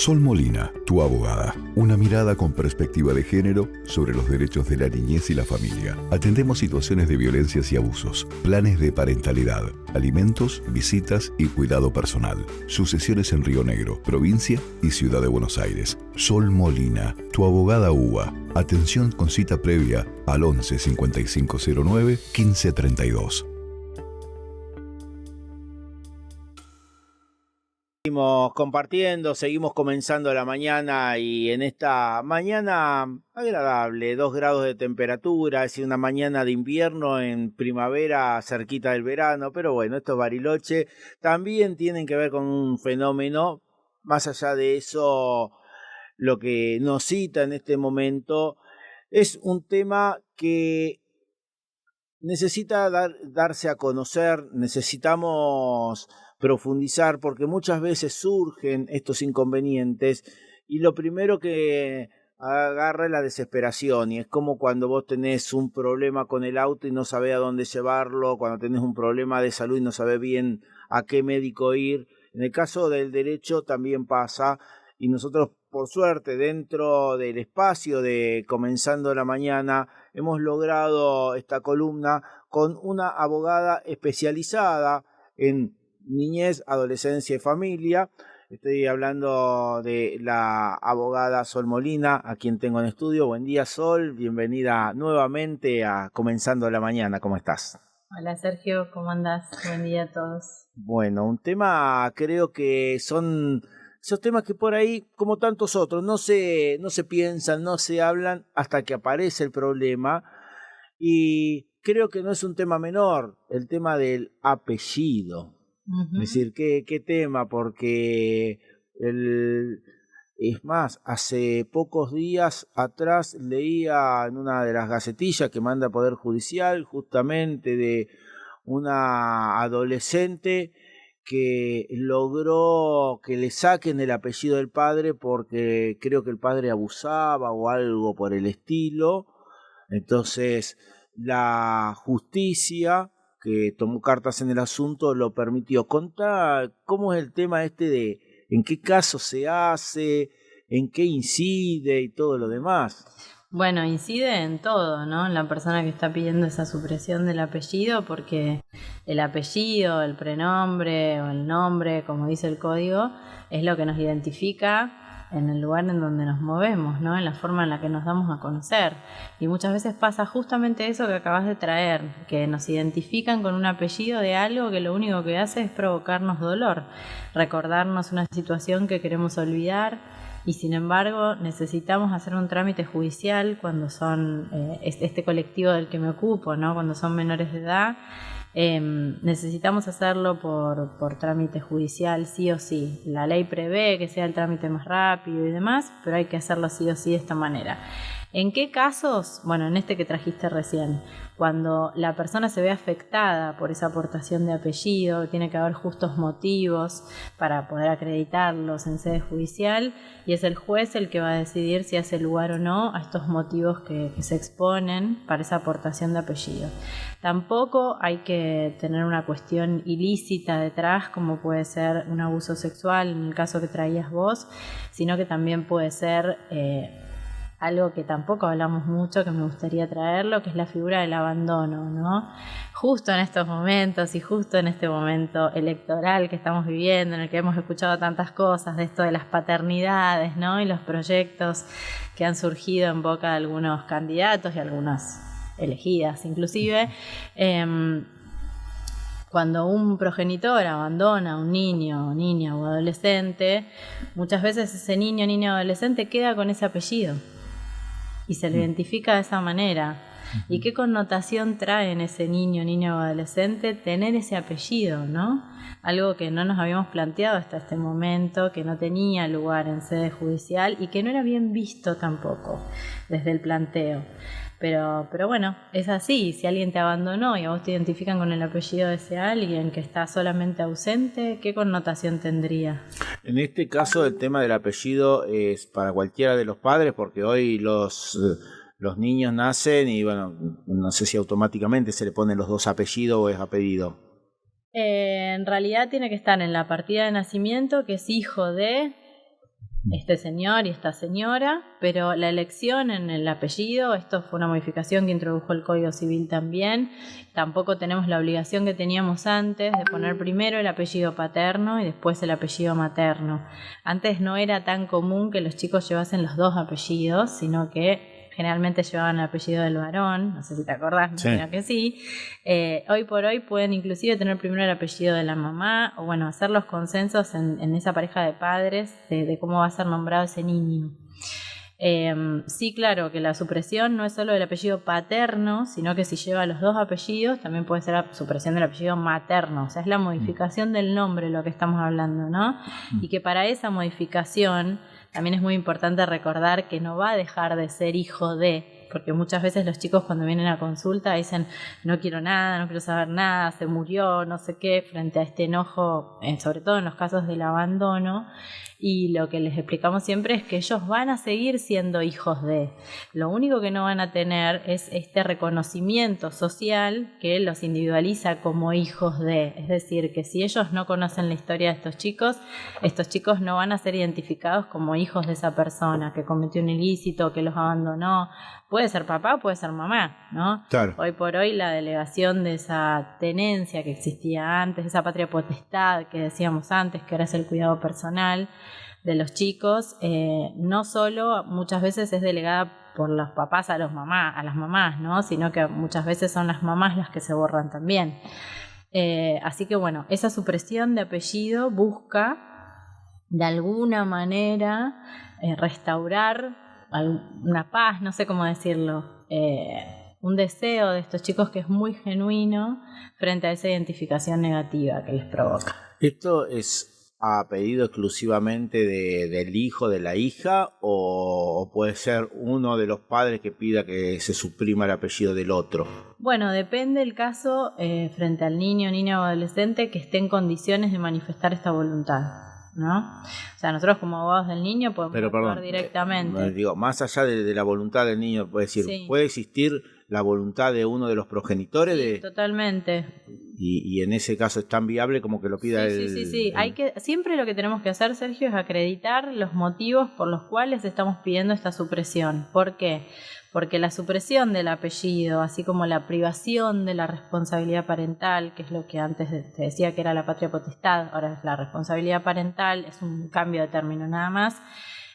Sol Molina, tu abogada. Una mirada con perspectiva de género sobre los derechos de la niñez y la familia. Atendemos situaciones de violencias y abusos, planes de parentalidad, alimentos, visitas y cuidado personal. Sucesiones en Río Negro, provincia y ciudad de Buenos Aires. Sol Molina, tu abogada UBA. Atención con cita previa al 11 5509 1532. Seguimos compartiendo, seguimos comenzando la mañana y en esta mañana agradable, 2 grados de temperatura, es una mañana de invierno en primavera cerquita del verano, pero bueno, estos Bariloche también tienen que ver con un fenómeno. Más allá de eso, lo que nos cita en este momento es un tema que necesita darse a conocer, necesitamos profundizar porque muchas veces surgen estos inconvenientes y lo primero que agarra es la desesperación, y es como cuando vos tenés un problema con el auto y no sabés a dónde llevarlo, cuando tenés un problema de salud y no sabés bien a qué médico ir. En el caso del derecho también pasa, y nosotros por suerte dentro del espacio de Comenzando la Mañana hemos logrado esta columna con una abogada especializada en niñez, adolescencia y familia. Estoy hablando de la abogada Sol Molina, a quien tengo en estudio. Buen día, Sol, bienvenida nuevamente a Comenzando la Mañana. ¿Cómo estás? Hola Sergio, ¿cómo andás? Buen día a todos. Bueno, un tema, creo que son esos temas que por ahí, como tantos otros, no se piensan, no se hablan hasta que aparece el problema. Y creo que no es un tema menor, el tema del apellido. Es decir, ¿qué tema? Porque es más, hace pocos días atrás leía en una de las gacetillas que manda Poder Judicial justamente de una adolescente que logró que le saquen el apellido del padre porque creo que el padre abusaba o algo por el estilo. Entonces la justicia, que tomó cartas en el asunto, lo permitió. Contá cómo es el tema de en qué caso se hace, en qué incide y todo lo demás. Bueno, incide en todo, ¿no? En la persona que está pidiendo esa supresión del apellido, porque el apellido, el prenombre o el nombre, como dice el código, es lo que nos identifica en el lugar en donde nos movemos, ¿no? En la forma en la que nos damos a conocer. Y muchas veces pasa justamente eso que acabas de traer, que nos identifican con un apellido de algo que lo único que hace es provocarnos dolor, recordarnos una situación que queremos olvidar, y sin embargo necesitamos hacer un trámite judicial cuando son este colectivo del que me ocupo, ¿no? Cuando son menores de edad. Necesitamos hacerlo por trámite judicial sí o sí. La ley prevé que sea el trámite más rápido y demás, pero hay que hacerlo sí o sí de esta manera. ¿En qué casos? Bueno, en este que trajiste recién, cuando la persona se ve afectada por esa aportación de apellido, tiene que haber justos motivos para poder acreditarlos en sede judicial, y es el juez el que va a decidir si hace lugar o no a estos motivos que se exponen para esa aportación de apellido. Tampoco hay que tener una cuestión ilícita detrás, como puede ser un abuso sexual en el caso que traías vos, sino que también puede ser algo que tampoco hablamos mucho, que me gustaría traerlo, que es la figura del abandono, ¿no? Justo en estos momentos y justo en este momento electoral que estamos viviendo, en el que hemos escuchado tantas cosas de esto de las paternidades, ¿no? Y los proyectos que han surgido en boca de algunos candidatos y algunas elegidas inclusive. Cuando un progenitor abandona a un niño, niña o adolescente, muchas veces ese niño, niña o adolescente queda con ese apellido y se le identifica de esa manera. ¿Y qué connotación trae en ese niño, niña o adolescente tener ese apellido, ¿no? Algo que no nos habíamos planteado hasta este momento, que no tenía lugar en sede judicial y que no era bien visto tampoco desde el planteo. Pero bueno, es así. Si alguien te abandonó y a vos te identifican con el apellido de ese alguien que está solamente ausente, ¿qué connotación tendría? En este caso el tema del apellido es para cualquiera de los padres, porque hoy los niños nacen y bueno, no sé si automáticamente se le ponen los dos apellidos o es apellido. En realidad tiene que estar en la partida de nacimiento, que es hijo de este señor y esta señora, pero la elección en el apellido, esto fue una modificación que introdujo el Código Civil también. Tampoco tenemos la obligación que teníamos antes de poner primero el apellido paterno y después el apellido materno. Antes no era tan común que los chicos llevasen los dos apellidos, sino que generalmente llevaban el apellido del varón, no sé si te acordás, me imagino que sí. Hoy por hoy pueden inclusive tener primero el apellido de la mamá, o bueno, hacer los consensos en esa pareja de padres de cómo va a ser nombrado ese niño. Sí, claro, que la supresión no es solo del apellido paterno, sino que si lleva los dos apellidos, también puede ser la supresión del apellido materno. O sea, es la modificación del nombre lo que estamos hablando, ¿no? Y que para esa modificación también es muy importante recordar que no va a dejar de ser hijo de, porque muchas veces los chicos cuando vienen a consulta dicen no quiero nada, no quiero saber nada, se murió, no sé qué, frente a este enojo, sobre todo en los casos del abandono. Y lo que les explicamos siempre es que ellos van a seguir siendo hijos de. Lo único que no van a tener es este reconocimiento social que los individualiza como hijos de. Es decir, que si ellos no conocen la historia de estos chicos no van a ser identificados como hijos de esa persona que cometió un ilícito, que los abandonó. Puede ser papá, puede ser mamá, ¿no? Claro. Hoy por hoy la delegación de esa tenencia que existía antes, esa patria potestad que decíamos antes, que ahora es el cuidado personal de los chicos, no solo muchas veces es delegada por los papás a las mamás, ¿no? Sino que muchas veces son las mamás las que se borran también. Así que bueno, esa supresión de apellido busca de alguna manera restaurar una paz, no sé cómo decirlo, un deseo de estos chicos que es muy genuino frente a esa identificación negativa que les provoca. ¿Esto es a pedido exclusivamente del hijo, de la hija, o puede ser uno de los padres que pida que se suprima el apellido del otro? Bueno, depende el caso frente al niño, niña o adolescente que esté en condiciones de manifestar esta voluntad, ¿no? O sea, nosotros como abogados del niño podemos actuar directamente. Digo, más allá de la voluntad del niño, puede decir, sí. ¿Puede existir la voluntad de uno de los progenitores? Sí, totalmente. Y en ese caso es tan viable como que lo pida Sí. Siempre lo que tenemos que hacer, Sergio, es acreditar los motivos por los cuales estamos pidiendo esta supresión. ¿Por qué? Porque la supresión del apellido, así como la privación de la responsabilidad parental, que es lo que antes te decía que era la patria potestad, ahora es la responsabilidad parental, es un cambio de término nada más,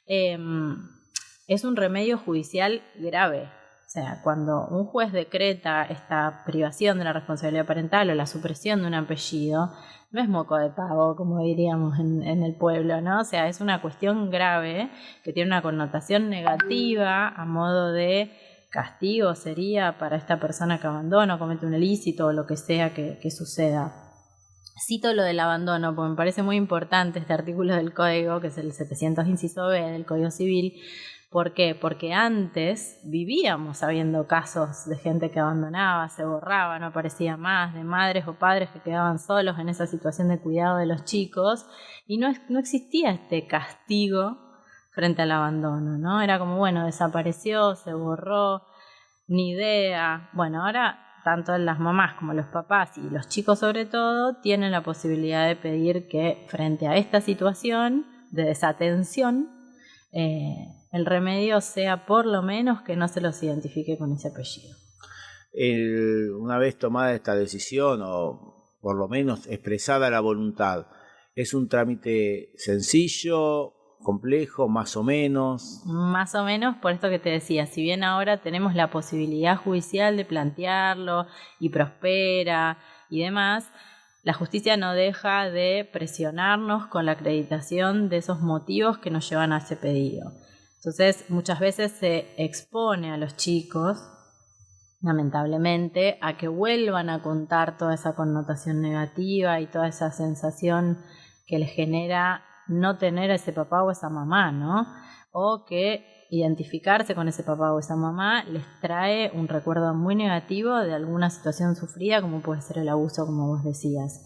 es un remedio judicial grave. O sea, cuando un juez decreta esta privación de la responsabilidad parental o la supresión de un apellido, no es moco de pavo, como diríamos en el pueblo, ¿no? O sea, es una cuestión grave que tiene una connotación negativa a modo de castigo sería para esta persona que abandona o comete un ilícito o lo que sea que suceda. Cito lo del abandono porque me parece muy importante este artículo del Código, que es el 700 inciso B del Código Civil. ¿Por qué? Porque antes vivíamos sabiendo casos de gente que abandonaba, se borraba, no aparecía más, de madres o padres que quedaban solos en esa situación de cuidado de los chicos y no existía este castigo frente al abandono, ¿no? Era como, bueno, desapareció, se borró, ni idea. Bueno, ahora tanto las mamás como los papás y los chicos sobre todo tienen la posibilidad de pedir que frente a esta situación de desatención el remedio sea por lo menos que no se los identifique con ese apellido. Una vez tomada esta decisión o por lo menos expresada la voluntad, ¿es un trámite sencillo, complejo, más o menos? Más o menos, por esto que te decía, si bien ahora tenemos la posibilidad judicial de plantearlo y prospera y demás, la justicia no deja de presionarnos con la acreditación de esos motivos que nos llevan a ese pedido. Entonces, muchas veces se expone a los chicos, lamentablemente, a que vuelvan a contar toda esa connotación negativa y toda esa sensación que les genera no tener a ese papá o esa mamá, ¿no? O que identificarse con ese papá o esa mamá les trae un recuerdo muy negativo de alguna situación sufrida, como puede ser el abuso, como vos decías.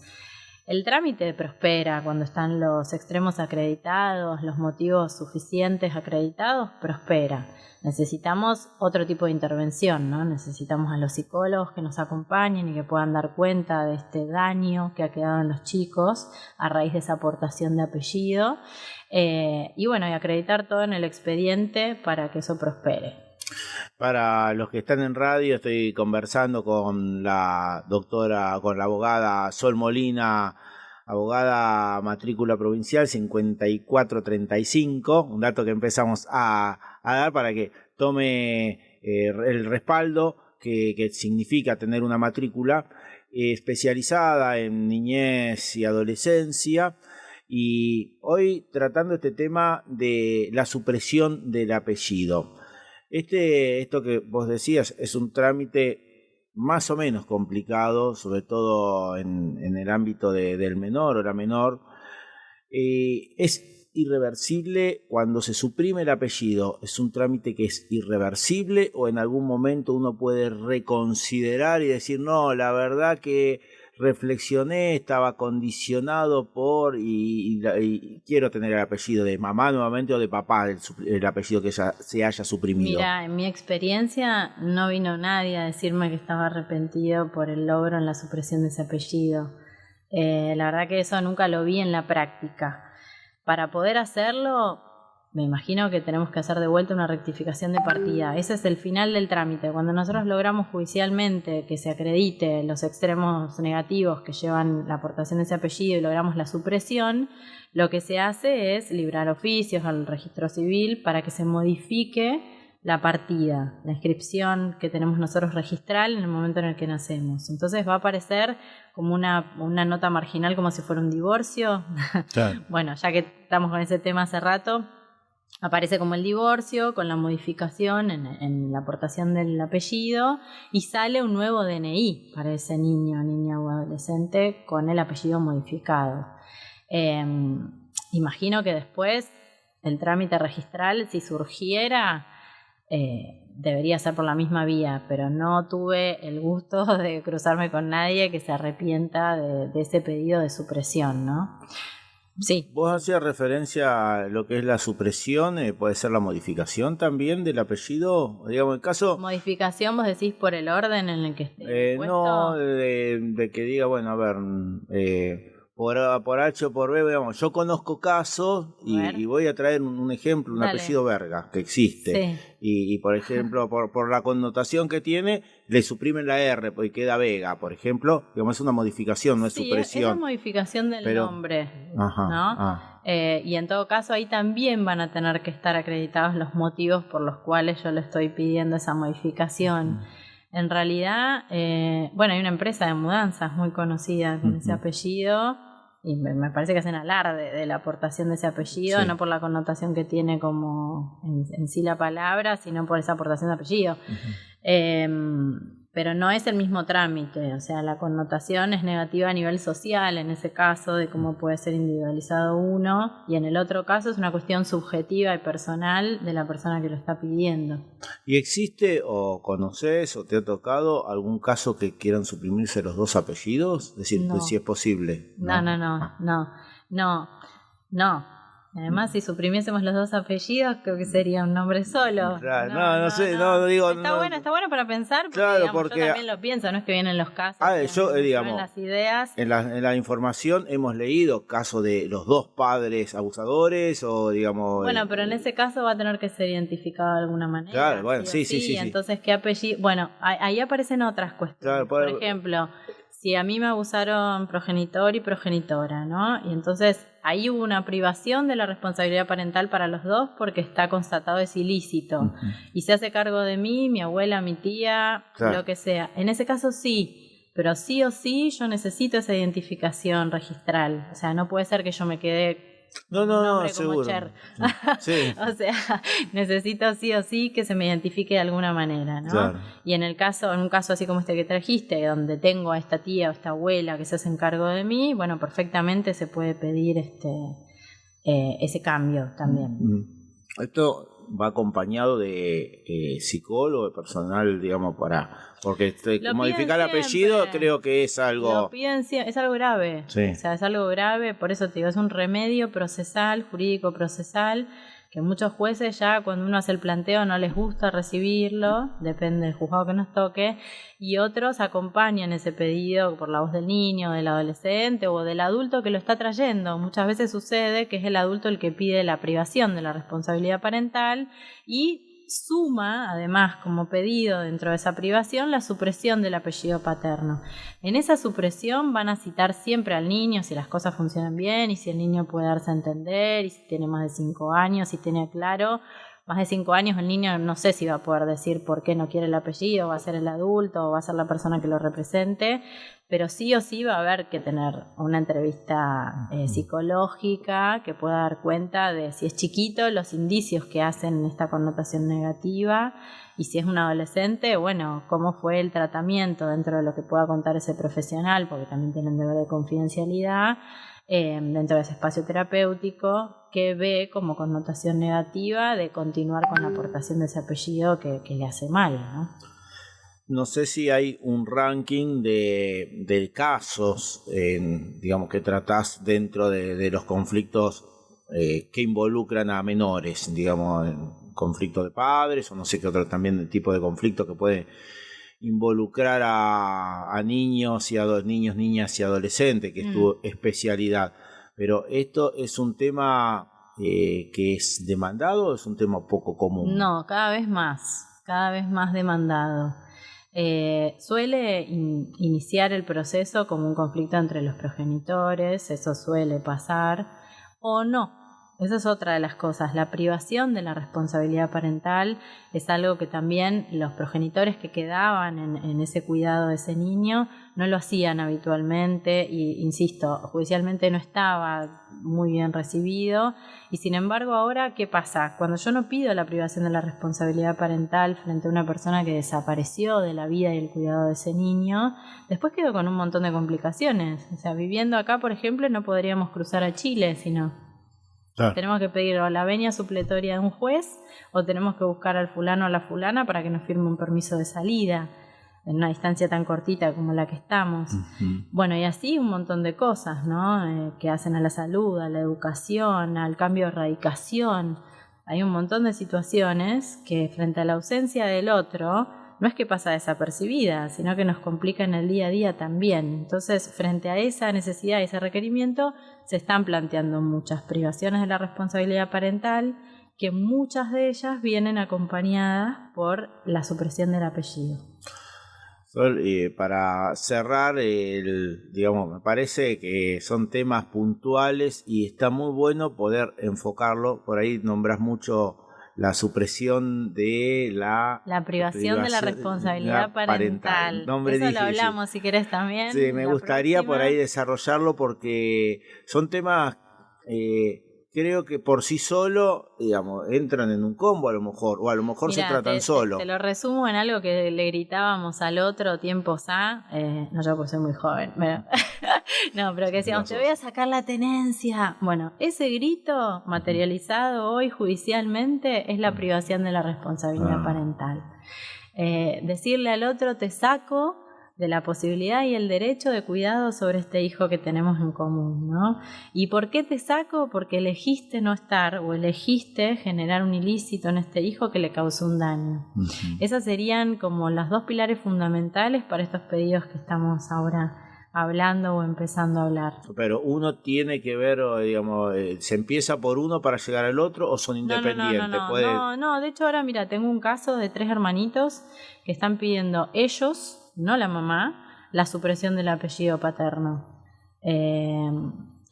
El trámite prospera cuando están los extremos acreditados, los motivos suficientes acreditados, prospera. Necesitamos otro tipo de intervención, ¿no? Necesitamos a los psicólogos que nos acompañen y que puedan dar cuenta de este daño que ha quedado en los chicos a raíz de esa aportación de apellido. Y bueno, y acreditar todo en el expediente para que eso prospere. Para los que están en radio, estoy conversando con la abogada Sol Molina, abogada matrícula provincial 5435, un dato que empezamos a dar para que tome el respaldo que significa tener una matrícula especializada en niñez y adolescencia. Y hoy tratando este tema de la supresión del apellido. Esto que vos decías es un trámite más o menos complicado, sobre todo en el ámbito del menor o la menor. Es irreversible cuando se suprime el apellido. ¿Es un trámite que es irreversible o en algún momento uno puede reconsiderar y decir, no, la verdad que reflexioné, estaba condicionado por y quiero tener el apellido de mamá nuevamente o de papá, el apellido que se haya suprimido? Mira, en mi experiencia no vino nadie a decirme que estaba arrepentido por el logro en la supresión de ese apellido. La verdad que eso nunca lo vi en la práctica. Para poder hacerlo, me imagino que tenemos que hacer de vuelta una rectificación de partida. Ese es el final del trámite. Cuando nosotros logramos judicialmente que se acredite los extremos negativos que llevan la aportación de ese apellido y logramos la supresión, lo que se hace es librar oficios al registro civil para que se modifique la partida, la inscripción que tenemos nosotros registral en el momento en el que nacemos. Entonces va a aparecer como una nota marginal, como si fuera un divorcio. Claro. Bueno, ya que estamos con ese tema hace rato, aparece como el divorcio con la modificación en la aportación del apellido y sale un nuevo DNI para ese niño, niña o adolescente con el apellido modificado. Imagino que después el trámite registral, si surgiera, debería ser por la misma vía, pero no tuve el gusto de cruzarme con nadie que se arrepienta de ese pedido de supresión, ¿no? Sí. Vos hacías referencia a lo que es la supresión, puede ser la modificación también del apellido, digamos, el caso... ¿Modificación vos decís por el orden en el que esté puesto? No, de que diga, bueno, a ver, por H o por B, digamos, yo conozco casos y voy a traer un ejemplo, un apellido Verga, que existe. Sí. Y por ejemplo, por la connotación que tiene, le suprimen la R y queda Vega, por ejemplo. Digamos, es una modificación, no es supresión. Es una modificación del nombre, ¿no? Y en todo caso, ahí también van a tener que estar acreditados los motivos por los cuales yo le estoy pidiendo esa modificación. En realidad, hay una empresa de mudanzas muy conocida con ese apellido. Y me parece que hacen alarde de la aportación de ese apellido, no por la connotación que tiene como en sí la palabra, sino por esa aportación de apellido. Pero no es el mismo trámite, o sea, la connotación es negativa a nivel social en ese caso, de cómo puede ser individualizado uno, y en el otro caso es una cuestión subjetiva y personal de la persona que lo está pidiendo. ¿Y existe o conoces o te ha tocado algún caso que quieran suprimirse los dos apellidos? Es decir, pues si es posible. No. Además, si suprimiésemos los dos apellidos, creo que sería un nombre solo. Claro, no sé, digo... Está bueno para pensar, porque, claro, digamos, yo también lo pienso, no es que vienen los casos, digamos, las ideas. En la información hemos leído casos de los dos padres abusadores o, digamos... Bueno, pero en ese caso va a tener que ser identificado de alguna manera. Claro, bueno, sí. Entonces, ¿qué apellido? Bueno, ahí aparecen otras cuestiones. Claro, por ejemplo... Si a mí me abusaron progenitor y progenitora, ¿no? Y entonces ahí hubo una privación de la responsabilidad parental para los dos porque está constatado es ilícito. Y se hace cargo de mí, mi abuela, mi tía, lo que sea. En ese caso sí, pero sí o sí yo necesito esa identificación registral. O sea, no puede ser que yo me quede... No, seguro. Sí. O sea, necesito sí o sí que se me identifique de alguna manera, ¿no? Claro. Y en un caso así como este que trajiste, donde tengo a esta tía o esta abuela que se hacen cargo de mí, bueno, perfectamente se puede pedir ese cambio también. Esto va acompañado de psicólogo, de personal, digamos, porque modificar el apellido creo que es algo... Es algo grave, sí. O sea, es algo grave, por eso te digo, es un remedio procesal, jurídico procesal, que muchos jueces ya cuando uno hace el planteo no les gusta recibirlo, depende del juzgado que nos toque, y otros acompañan ese pedido por la voz del niño, del adolescente o del adulto que lo está trayendo. Muchas veces sucede que es el adulto el que pide la privación de la responsabilidad parental y suma, además, como pedido dentro de esa privación, la supresión del apellido paterno. En esa supresión van a citar siempre al niño si las cosas funcionan bien y si el niño puede darse a entender y si tiene más de 5 años, si tiene claro. Más de 5 años el niño no sé si va a poder decir por qué no quiere el apellido, va a ser el adulto o va a ser la persona que lo represente, pero sí o sí va a haber que tener una entrevista psicológica que pueda dar cuenta de si es chiquito, los indicios que hacen esta connotación negativa, y si es un adolescente, bueno, cómo fue el tratamiento dentro de lo que pueda contar ese profesional, porque también tienen deber de confidencialidad, dentro de ese espacio terapéutico, que ve como connotación negativa de continuar con la aportación de ese apellido que le hace mal, ¿no? No sé si hay un ranking de casos, digamos, que tratás dentro de los conflictos que involucran a menores, digamos, en conflicto de padres, o no sé qué otro también tipo de conflicto que puede involucrar a niños y niños, niñas y adolescentes, que es tu especialidad. Pero esto es un tema que es demandado, ¿o es un tema poco común? No, cada vez más demandado. Suele iniciar el proceso como un conflicto entre los progenitores, eso suele pasar, o no. Esa es otra de las cosas. La privación de la responsabilidad parental es algo que también los progenitores que quedaban en ese cuidado de ese niño no lo hacían habitualmente y, insisto, judicialmente no estaba muy bien recibido. Y sin embargo, ahora, ¿qué pasa? Cuando yo no pido la privación de la responsabilidad parental frente a una persona que desapareció de la vida y el cuidado de ese niño, después quedo con un montón de complicaciones. O sea, viviendo acá, por ejemplo, no podríamos cruzar a Chile, sino... Claro. Tenemos que pedir o la venia supletoria de un juez o tenemos que buscar al fulano o a la fulana para que nos firme un permiso de salida en una distancia tan cortita como la que estamos. Uh-huh. Bueno, y así un montón de cosas, ¿no? Que hacen a la salud, a la educación, al cambio de radicación. Hay un montón de situaciones que frente a la ausencia del otro no es que pasa desapercibida, sino que nos complica en el día a día también. Entonces, frente a esa necesidad y ese requerimiento, se están planteando muchas privaciones de la responsabilidad parental, que muchas de ellas vienen acompañadas por la supresión del apellido. Sol, para cerrar, digamos, me parece que son temas puntuales y está muy bueno poder enfocarlo. Por ahí nombras mucho la supresión de la privación de la responsabilidad parental. Nombre eso difícil. Lo hablamos si querés también. Sí, me gustaría por ahí desarrollarlo porque son temas creo que por sí solo, digamos, entran en un combo a lo mejor, o a lo mejor Mirá, se tratan solo. Te lo resumo en algo que le gritábamos al otro tiempos no yo porque soy muy joven, pero no, pero que decíamos, te voy a sacar la tenencia. Bueno, ese grito materializado hoy judicialmente es la privación de la responsabilidad parental. Decirle al otro, te saco de la posibilidad y el derecho de cuidado sobre este hijo que tenemos en común, ¿no? ¿Y por qué te saco? Porque elegiste no estar o elegiste generar un ilícito en este hijo que le causó un daño. Uh-huh. Esas serían como las dos pilares fundamentales para estos pedidos que estamos ahora hablando o empezando a hablar. Pero uno tiene que ver, digamos, ¿se empieza por uno para llegar al otro o son independientes? No, de hecho ahora mira, tengo un caso de 3 hermanitos que están pidiendo ellos, no la mamá, la supresión del apellido paterno.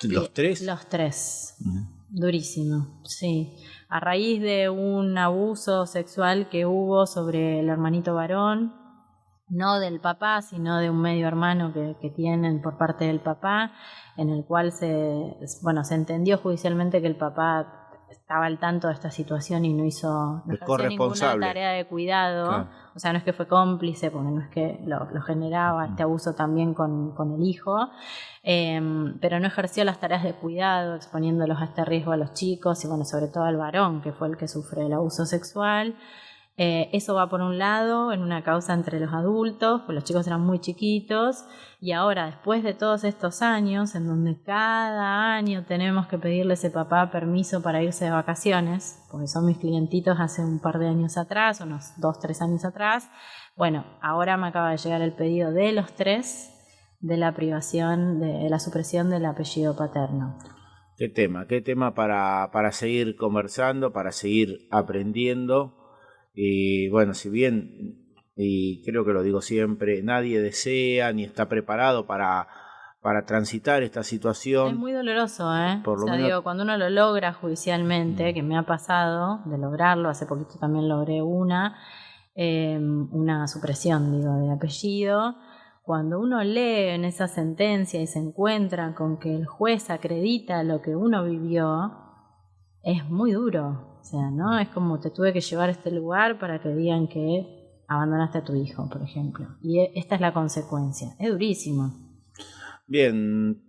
¿Los 3? Los 3. Uh-huh. Durísimo, sí. A raíz de un abuso sexual que hubo sobre el hermanito varón, no del papá, sino de un medio hermano que tienen por parte del papá, en el cual se entendió judicialmente que el papá estaba al tanto de esta situación y no ejerció ninguna tarea de cuidado. Claro. O sea, no es que fue cómplice, porque no es que lo generaba este abuso también con el hijo, pero no ejerció las tareas de cuidado, exponiéndolos a este riesgo a los chicos y bueno, sobre todo al varón, que fue el que sufre el abuso sexual. Eso va por un lado en una causa entre los adultos, pues los chicos eran muy chiquitos, y ahora después de todos estos años en donde cada año tenemos que pedirle a ese papá permiso para irse de vacaciones, porque son mis clientitos hace un par de años atrás, unos 2-3 años atrás, bueno, ahora me acaba de llegar el pedido de los 3 de la privación, de la supresión del apellido paterno. Qué tema para seguir conversando, para seguir aprendiendo. Y bueno, si bien, y creo que lo digo siempre, nadie desea ni está preparado para transitar esta situación. Es muy doloroso, ¿eh? Por lo menos... cuando uno lo logra judicialmente, que me ha pasado de lograrlo, hace poquito también logré una supresión, de apellido. Cuando uno lee en esa sentencia y se encuentra con que el juez acredita lo que uno vivió, es muy duro. O sea, ¿no? Es como te tuve que llevar a este lugar para que digan que abandonaste a tu hijo, por ejemplo. Y esta es la consecuencia. Es durísimo. Bien,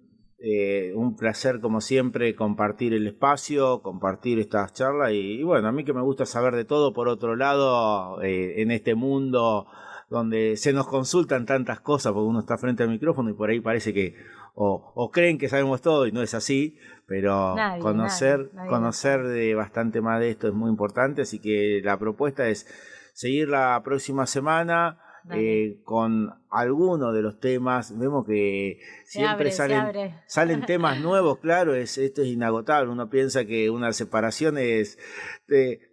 un placer como siempre compartir el espacio, compartir estas charlas y bueno, a mí que me gusta saber de todo por otro lado en este mundo donde se nos consultan tantas cosas porque uno está frente al micrófono y por ahí parece que o creen que sabemos todo y no es así, pero nadie conocer de bastante más de esto es muy importante, así que la propuesta es seguir la próxima semana con alguno de los temas. Vemos que siempre salen temas nuevos, claro, esto es inagotable. Uno piensa que una separación es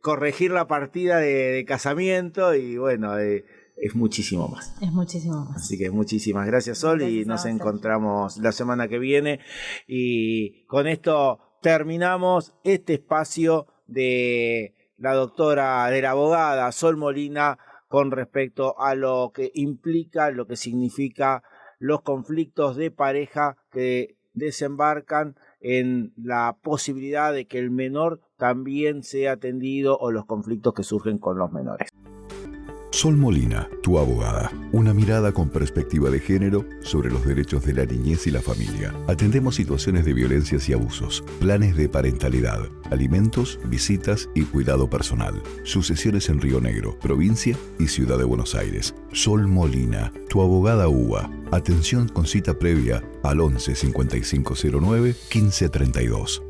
corregir la partida de casamiento y bueno, es muchísimo más. Es muchísimo más. Así que muchísimas gracias, Sol, y nos encontramos la semana que viene. Y con esto terminamos este espacio de la doctora, de la abogada Sol Molina, con respecto a lo que implica, lo que significa los conflictos de pareja que desembarcan en la posibilidad de que el menor también sea atendido o los conflictos que surgen con los menores. Sol Molina, tu abogada. Una mirada con perspectiva de género sobre los derechos de la niñez y la familia. Atendemos situaciones de violencias y abusos, planes de parentalidad, alimentos, visitas y cuidado personal. Sucesiones en Río Negro, provincia y Ciudad de Buenos Aires. Sol Molina, tu abogada UBA. Atención con cita previa al 11 5509 1532.